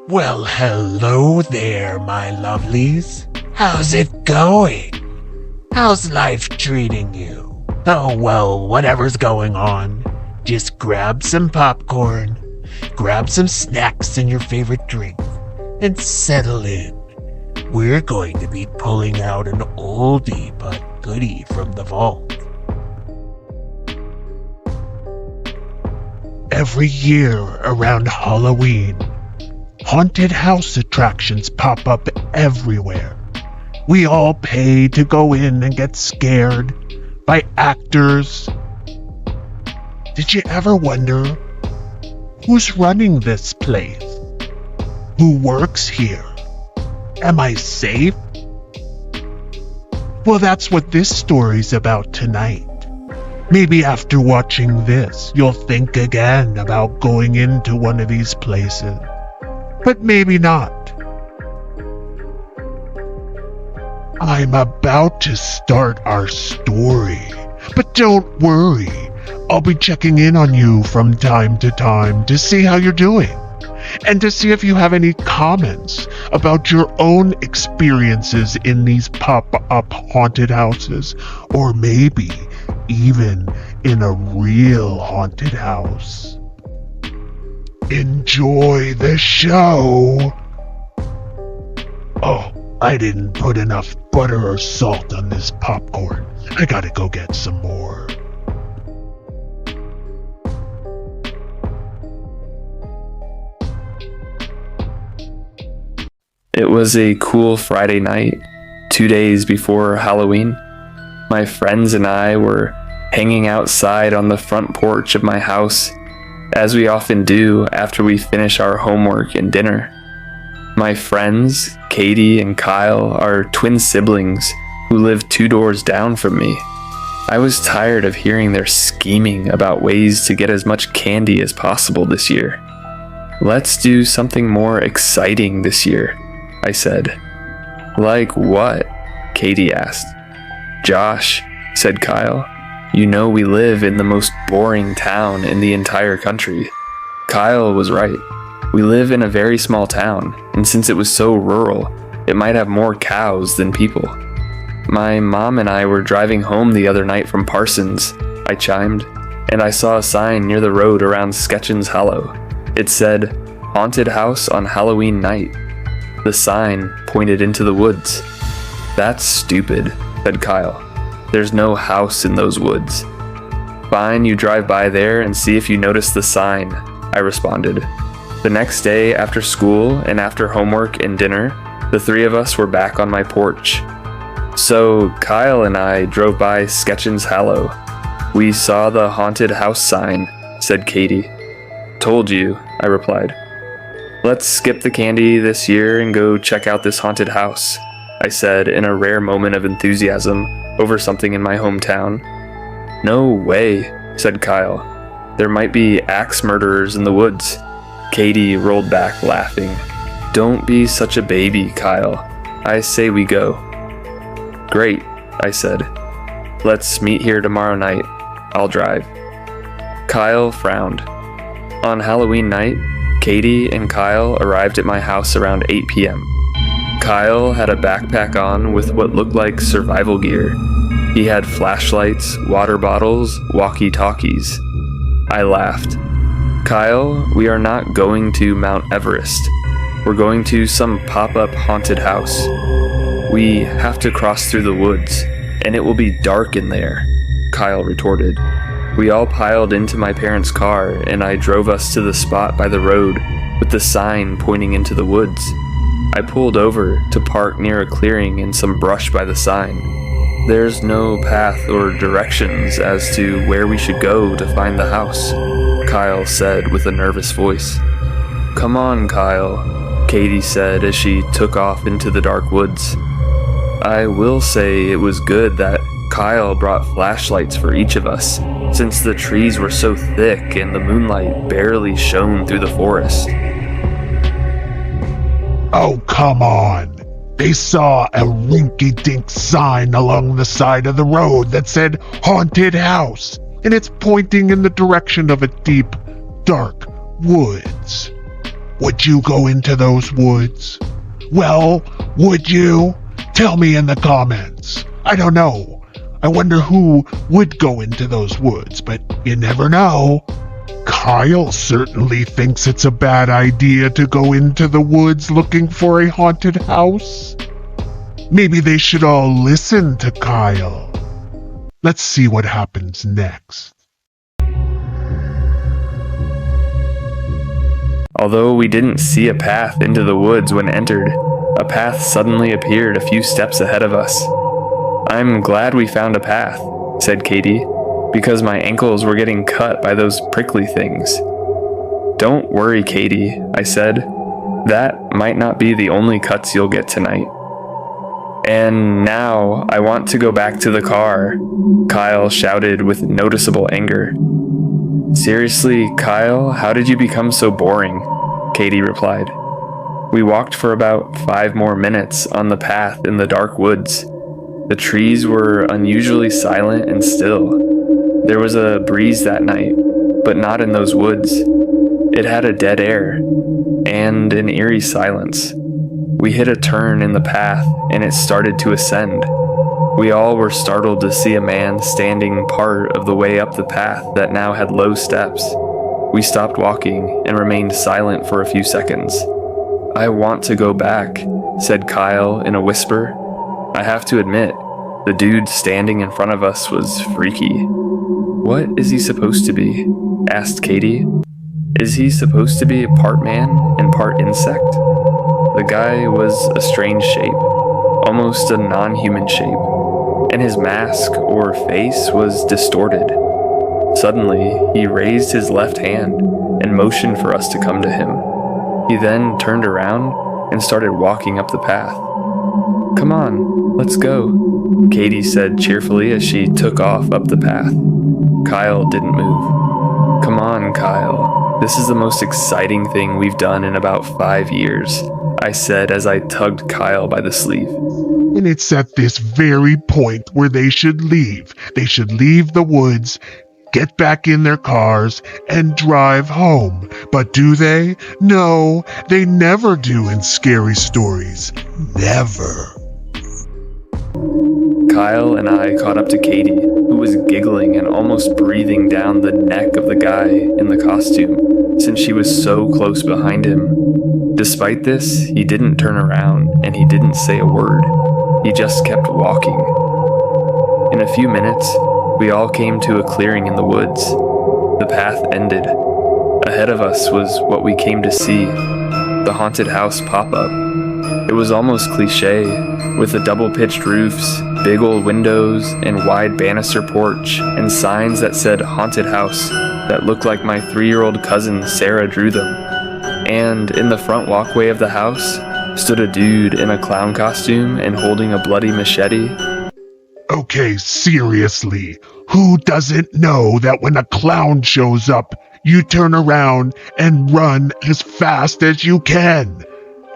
Well, hello there, my lovelies. How's it going? How's life treating you? Oh, well, whatever's going on. Just grab some popcorn, grab some snacks and your favorite drink, and settle in. We're going to be pulling out an oldie but goodie from the vault. Every year around Halloween, haunted house attractions pop up everywhere. We all pay to go in and get scared by actors. Did you ever wonder who's running this place? Who works here? Am I safe? Well, that's what this story's about tonight. Maybe after watching this, you'll think again about going into one of these places. But maybe not. I'm about to start our story, but don't worry. I'll be checking in on you from time to time to see how you're doing, and to see if you have any comments about your own experiences in these pop-up haunted houses, or maybe even in a real haunted house. Enjoy the show! Oh, I didn't put enough butter or salt on this popcorn. I gotta go get some more. It was a cool Friday night, 2 days before Halloween. My friends and I were hanging outside on the front porch of my house, as we often do after we finish our homework and dinner. My friends, Katie and Kyle, are twin siblings who live 2 doors down from me. I was tired of hearing their scheming about ways to get as much candy as possible this year. Let's do something more exciting this year, I said. Like what? Katie asked. Josh, said Kyle. You know we live in the most boring town in the entire country. Kyle was right. We live in a very small town, and since it was so rural, it might have more cows than people. My mom and I were driving home the other night from Parsons, I chimed, and I saw a sign near the road around Sketchins Hollow. It said, Haunted House on Halloween Night. The sign pointed into the woods. That's stupid, said Kyle. There's no house in those woods. Fine, you drive by there and see if you notice the sign, I responded. The next day after school and after homework and dinner, the 3 of us were back on my porch. So Kyle and I drove by Sketchins Hollow. We saw the haunted house sign, said Katie. Told you, I replied. Let's skip the candy this year and go check out this haunted house, I said in a rare moment of enthusiasm over something in my hometown. No way, said Kyle. There might be axe murderers in the woods. Katie rolled back laughing. Don't be such a baby, Kyle. I say we go. Great, I said. Let's meet here tomorrow night. I'll drive. Kyle frowned. On Halloween night, Katie and Kyle arrived at my house around 8 p.m. Kyle had a backpack on with what looked like survival gear. He had flashlights, water bottles, walkie-talkies. I laughed. Kyle, we are not going to Mount Everest. We're going to some pop-up haunted house. We have to cross through the woods, and it will be dark in there, Kyle retorted. We all piled into my parents' car, and I drove us to the spot by the road with the sign pointing into the woods. I pulled over to park near a clearing and some brush by the sign. There's no path or directions as to where we should go to find the house, Kyle said with a nervous voice. Come on, Kyle, Katie said as she took off into the dark woods. I will say it was good that Kyle brought flashlights for each of us, since the trees were so thick and the moonlight barely shone through the forest. Oh, come on. They saw a rinky-dink sign along the side of the road that said haunted house, and it's pointing in the direction of a deep, dark woods. Would you go into those woods? Well, would you? Tell me in the comments. I don't know. I wonder who would go into those woods, but you never know. Kyle certainly thinks it's a bad idea to go into the woods looking for a haunted house. Maybe they should all listen to Kyle. Let's see what happens next. Although we didn't see a path into the woods when entered, a path suddenly appeared a few steps ahead of us. "I'm glad we found a path," said Katie, "because my ankles were getting cut by those prickly things." "Don't worry, Katie," I said. "That might not be the only cuts you'll get tonight." "And now I want to go back to the car," Kyle shouted with noticeable anger. "Seriously, Kyle, how did you become so boring?" Katie replied. We walked for about 5 more minutes on the path in the dark woods. The trees were unusually silent and still. There was a breeze that night, but not in those woods. It had a dead air and an eerie silence. We hit a turn in the path and it started to ascend. We all were startled to see a man standing part of the way up the path that now had low steps. We stopped walking and remained silent for a few seconds. "I want to go back," said Kyle in a whisper. I have to admit, the dude standing in front of us was freaky. "What is he supposed to be?" asked Katie. "Is he supposed to be part man and part insect?" The guy was a strange shape, almost a non-human shape, and his mask or face was distorted. Suddenly, he raised his left hand and motioned for us to come to him. He then turned around and started walking up the path. "Come on, let's go," Katie said cheerfully as she took off up the path. Kyle didn't move. "Come on, Kyle. This is the most exciting thing we've done in about 5 years," I said as I tugged Kyle by the sleeve. And it's at this very point where they should leave. They should leave the woods, get back in their cars, and drive home. But do they? No, they never do in scary stories. Never. Kyle and I caught up to Katie, who was giggling and almost breathing down the neck of the guy in the costume, since she was so close behind him. Despite this, he didn't turn around and he didn't say a word. He just kept walking. In a few minutes, we all came to a clearing in the woods. The path ended. Ahead of us was what we came to see, the haunted house pop-up. It was almost cliché, with the double-pitched roofs, big old windows, and wide banister porch, and signs that said haunted house that looked like my 3-year-old cousin Sarah drew them. And in the front walkway of the house stood a dude in a clown costume and holding a bloody machete. Okay, seriously, who doesn't know that when a clown shows up, you turn around and run as fast as you can?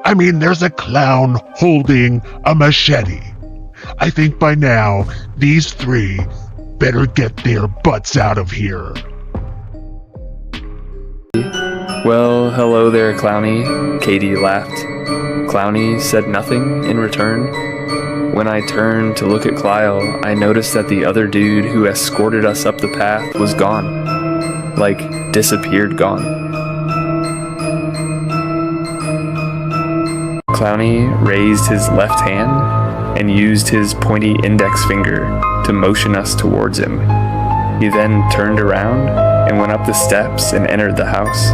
I mean, there's a clown holding a machete. I think by now, these 3 better get their butts out of here. "Well, hello there, Clowny," Katie laughed. Clowny said nothing in return. When I turned to look at Kyle, I noticed that the other dude who escorted us up the path was gone. Like, disappeared gone. Clowny raised his left hand and used his pointy index finger to motion us towards him. He then turned around and went up the steps and entered the house.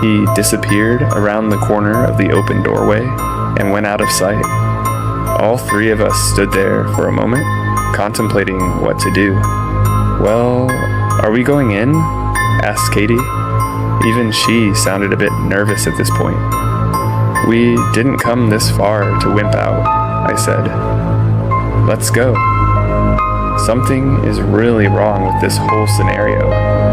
He disappeared around the corner of the open doorway and went out of sight. All 3 of us stood there for a moment, contemplating what to do. "Well, are we going in?" asked Katie. Even she sounded a bit nervous at this point. "We didn't come this far to wimp out," I said. "Let's go." "Something is really wrong with this whole scenario,"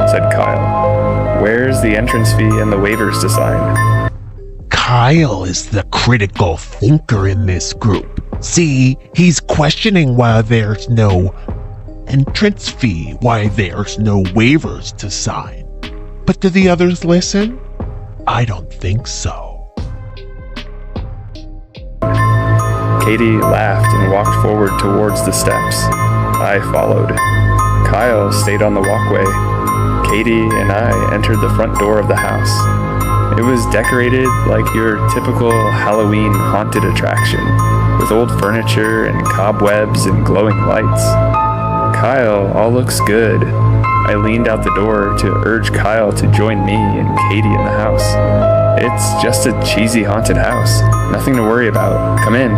said Kyle. "Where's the entrance fee and the waivers to sign?" Kyle is the critical thinker in this group. See, he's questioning why there's no entrance fee, why there's no waivers to sign. But do the others listen? I don't think so. Katie laughed and walked forward towards the steps. I followed. Kyle stayed on the walkway. Katie and I entered the front door of the house. It was decorated like your typical Halloween haunted attraction, with old furniture and cobwebs and glowing lights. Kyle, all looks good. I leaned out the door to urge Kyle to join me and Katie in the house. It's just a cheesy haunted house. Nothing to worry about. Come in.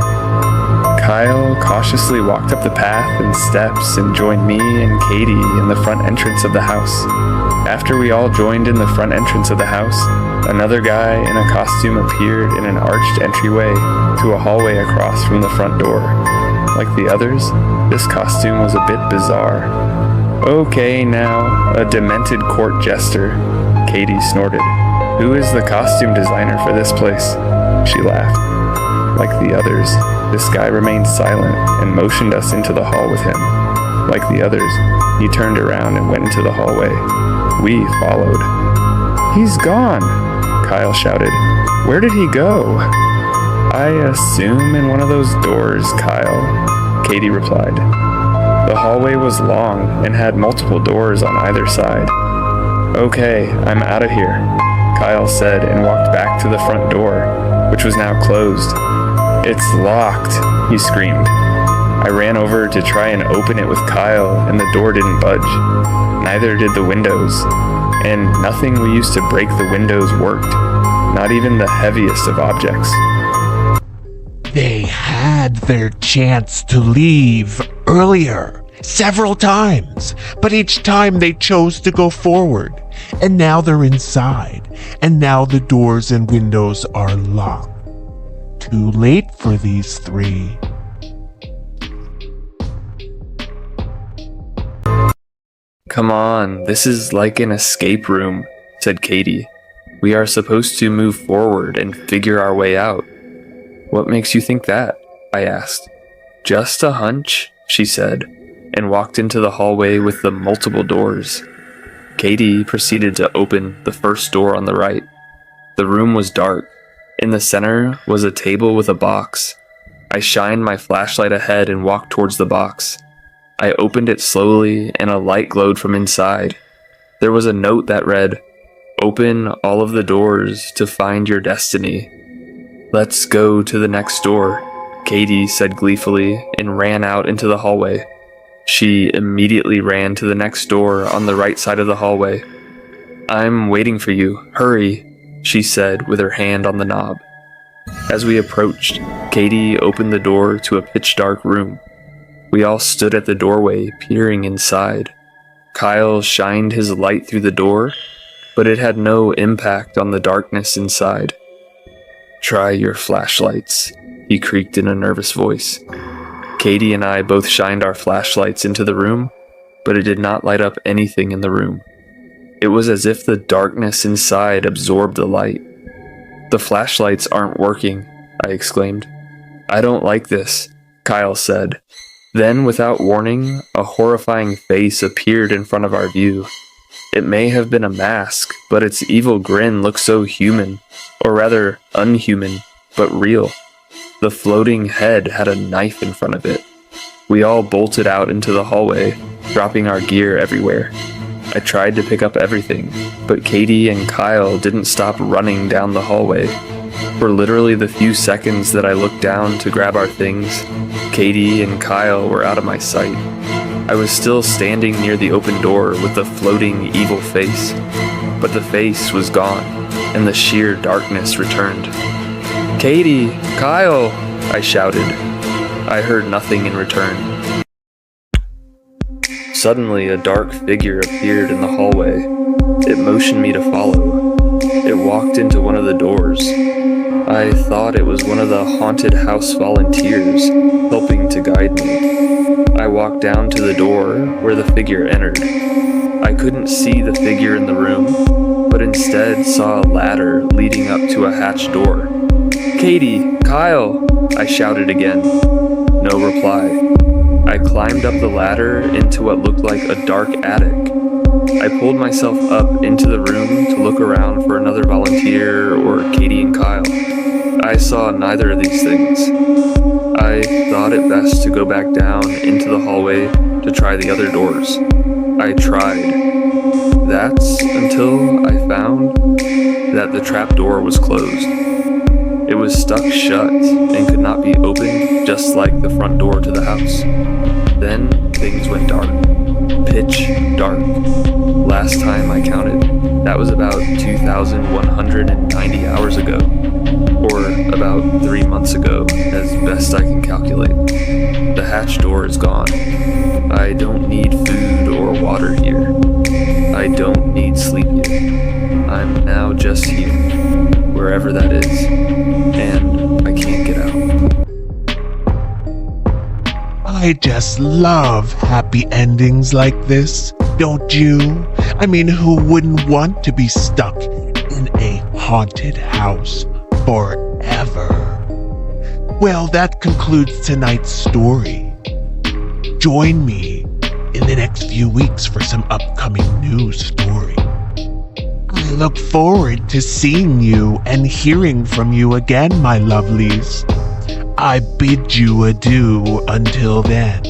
Kyle cautiously walked up the path and steps and joined me and Katie in the front entrance of the house. After we all joined in the front entrance of the house, another guy in a costume appeared in an arched entryway to a hallway across from the front door. Like the others, this costume was a bit bizarre. Okay, now, a demented court jester, Katie snorted. Who is the costume designer for this place? She laughed. Like the others, this guy remained silent and motioned us into the hall with him. Like the others, he turned around and went into the hallway. We followed. He's gone, Kyle shouted. Where did he go? I assume in one of those doors, Kyle, Katie replied. The hallway was long and had multiple doors on either side. Okay, I'm out of here, Kyle said and walked back to the front door, which was now closed. It's locked, he screamed. I ran over to try and open it with Kyle, and the door didn't budge. Neither did the windows, and nothing we used to break the windows worked, not even the heaviest of objects. They had their chance to leave earlier, several times, but each time they chose to go forward, and now they're inside, and now the doors and windows are locked. Too late for these three. Come on, this is like an escape room, said Katie. We are supposed to move forward and figure our way out. What makes you think that? I asked. Just a hunch, she said, and walked into the hallway with the multiple doors. Katie proceeded to open the first door on the right. The room was dark. In the center was a table with a box. I shined my flashlight ahead and walked towards the box. I opened it slowly and a light glowed from inside. There was a note that read, "Open all of the doors to find your destiny." Let's go to the next door, Katie said gleefully and ran out into the hallway. She immediately ran to the next door on the right side of the hallway. I'm waiting for you. Hurry, she said with her hand on the knob. As we approached, Katie opened the door to a pitch-dark room. We all stood at the doorway, peering inside. Kyle shined his light through the door, but it had no impact on the darkness inside. Try your flashlights, he creaked in a nervous voice. Katie and I both shined our flashlights into the room, but it did not light up anything in the room. It was as if the darkness inside absorbed the light. The flashlights aren't working, I exclaimed. I don't like this, Kyle said. Then, without warning, a horrifying face appeared in front of our view. It may have been a mask, but its evil grin looked so human, or rather unhuman, but real. The floating head had a knife in front of it. We all bolted out into the hallway, dropping our gear everywhere. I tried to pick up everything, but Katie and Kyle didn't stop running down the hallway. For literally the few seconds that I looked down to grab our things, Katie and Kyle were out of my sight. I was still standing near the open door with the floating evil face, but the face was gone, and the sheer darkness returned. Katie! Kyle! I shouted. I heard nothing in return. Suddenly, a dark figure appeared in the hallway. It motioned me to follow. It walked into one of the doors. I thought it was one of the haunted house volunteers, helping to guide me. I walked down to the door where the figure entered. I couldn't see the figure in the room, but instead saw a ladder leading up to a hatched door. Katie! Kyle! I shouted again. No reply. I climbed up the ladder into what looked like a dark attic. I pulled myself up into the room to look around for another volunteer or Katie and Kyle. I saw neither of these things. I thought it best to go back down into the hallway to try the other doors. I tried. That's until I found that the trap door was closed. It was stuck shut and could not be opened, just like the front door to the house. Then things went dark. Pitch dark. Last time I counted, that was about 2,190 hours ago. Or about 3 months ago, as best I can calculate. The hatch door is gone. I don't need food or water here. I don't need sleep here. I'm now just here, wherever that is, and I can't get out. I just love happy endings like this, don't you? I mean, who wouldn't want to be stuck in a haunted house forever? Well, that concludes tonight's story. Join me in the next few weeks for some upcoming news story. I look forward to seeing you and hearing from you again, my lovelies. I bid you adieu until then.